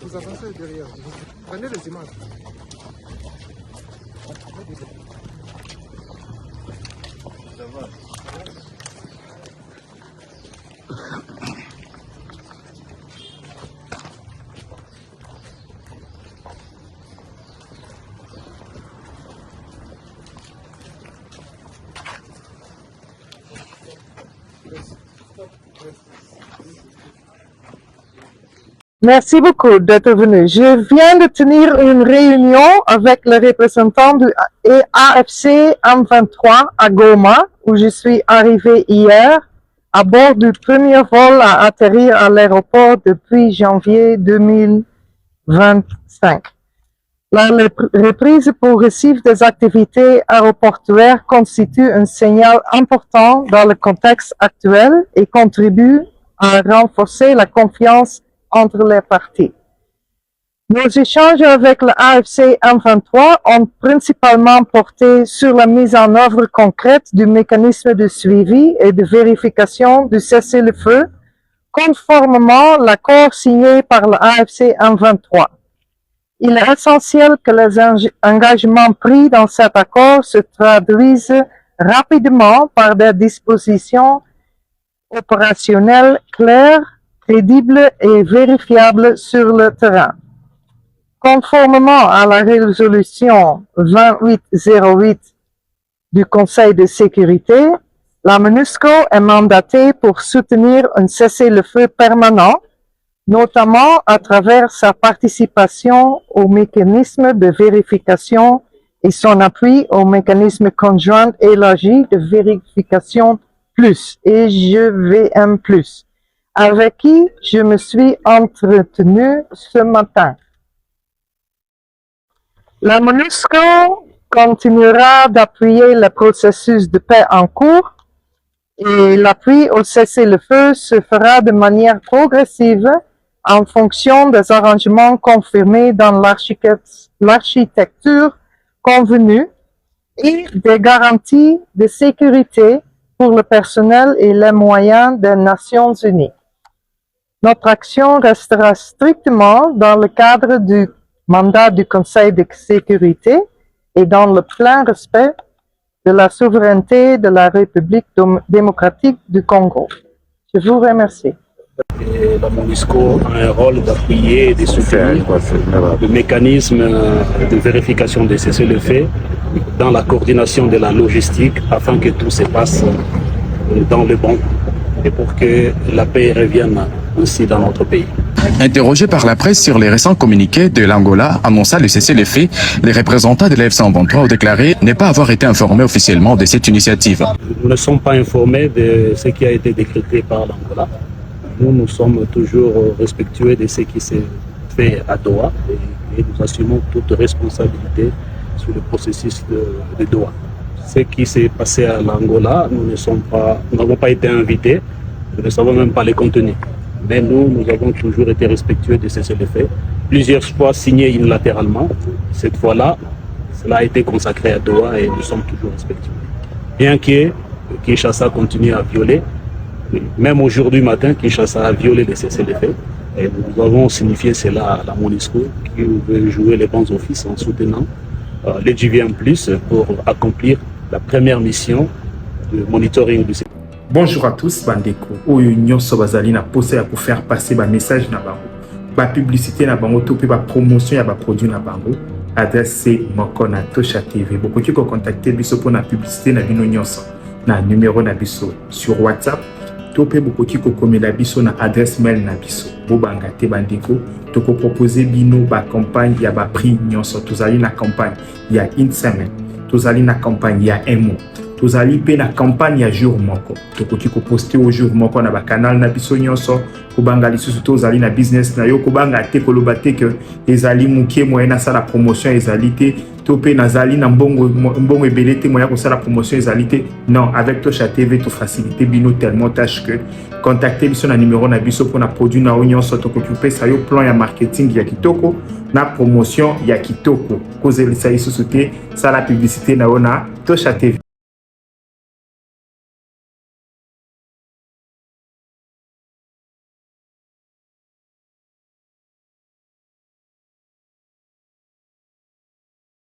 Vous avancez derrière. Prenez les images. Merci beaucoup d'être venu. Je viens de tenir une réunion avec le représentant du AFC M23 à Goma, où je suis arrivé hier à bord du premier vol à atterrir à l'aéroport depuis janvier 2025. La reprise progressive des activités aéroportuaires constitue un signal important dans le contexte actuel et contribue à renforcer la confiance entre les parties. Nos échanges avec le AFC M23 ont principalement porté sur la mise en œuvre concrète du mécanisme de suivi et de vérification du cessez-le-feu, conformément à l'accord signé par le AFC M23. Il est essentiel que les engagements pris dans cet accord se traduisent rapidement par des dispositions opérationnelles claires, crédible et vérifiable sur le terrain. Conformément à la résolution 2808 du Conseil de sécurité, la MONUSCO est mandatée pour soutenir un cessez-le-feu permanent, notamment à travers sa participation au mécanisme de vérification et son appui au mécanisme conjoint élargi de vérification plus et GVM+, avec qui je me suis entretenu ce matin. La MONUSCO continuera d'appuyer le processus de paix en cours et l'appui au cessez-le-feu se fera de manière progressive en fonction des arrangements confirmés dans l'architecture convenue et des garanties de sécurité pour le personnel et les moyens des Nations Unies. Notre action restera strictement dans le cadre du mandat du Conseil de sécurité et dans le plein respect de la souveraineté de la République démocratique du Congo. Je vous remercie. Et la MONUSCO a un rôle d'appuyer et de soutenir le mécanisme de vérification des cessez-le-feu dans la coordination de la logistique afin que tout se passe dans le bon et pour que la paix revienne aussi dans notre pays. Interrogé par la presse sur les récents communiqués de l'Angola annonçant le cessez-le-feu, les représentants de l'AFC-M23 ont déclaré ne pas avoir été informés officiellement de cette initiative. Nous ne sommes pas informés de ce qui a été décrété par l'Angola. Nous sommes toujours respectueux de ce qui s'est fait à Doha et nous assumons toute responsabilité sur le processus de Doha. Ce qui s'est passé à l'Angola, nous n'avons pas été invités, nous ne savons même pas les contenus. Mais nous avons toujours été respectueux de cessez-le-feu. Plusieurs fois signés unilatéralement. Cette fois-là, cela a été consacré à Doha et nous sommes toujours respectueux. Bien que Kinshasa continue à violer, même aujourd'hui matin, Kinshasa a violé les cessez-le-feu. Et nous avons signifié cela à la MONUSCO qui veut jouer les bons offices en soutenant les GVM+, pour accomplir la première mission de monitoring du secteur. Bonjour à tous, bandeko. Oyo nyonso bazali na posa ya faire passer ba message na bango. Ba publicité na bango to pe ba promotion ya ba produit na bango. Adresse moko na Tosha TV. Bokoki ko contacter biso pour na publicité na bino nyonso. Na numéro na biso sur WhatsApp. To pe bokoki ko komela biso na adresse mail na biso. Bobanga te bandeko. To ko proposer bino ba campagne ya ba prix nyonso. Tozali na campagne ya une semaine. Tozali na campagne ya un mois. Tozali pe na campagne ya jour moko. Tokoki ko poster au jour moko na ba canal na biso nyonso. Kobanga lisusu tozali na business na yo kobanga te koloba te que ezali mukie moyen na sala promotion ezali te to pe nazali na mbongo ebele te moyen ko sala promotion ezali te. Non, avec Tosha TV to faciliter bino tellement tâche que contacter biso na numéro na biso pour na produit na nyonso tokoki pe sa yo plan ya marketing ya kitoko na promotion ya kitoko. Kozelisa lisusu te sala publicité na ona Tosha TV.